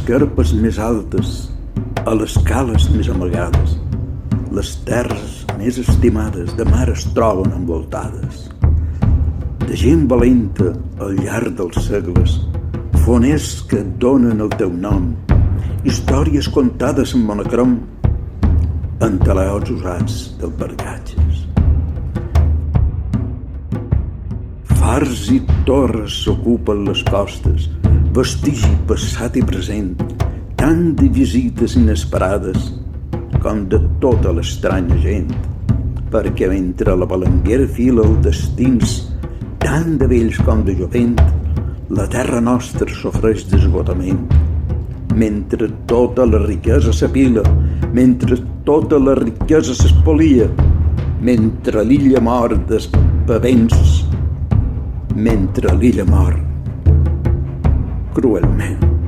escarpes més altes, a les cales més amagades, les terres més estimades de mar es troben envoltades. De gent valenta al llarg dels segles, foners que et donen el teu nom, històries contades en monocrom, en teleots usats dels bargatges. Fars i torres s'ocupen les costes, vestigi passat i present, tant de visites inesperades com de tota l'estranya gent, perquè mentre la balanguera fila els destins, tant de vells com de jovent, la terra nostra sofreix d'esgotament. Mentre tota la riquesa s'apila, mentre tota la riquesa s'espolia, mentre l'illa mor d'espavents, mentre l'illa mor cruelment.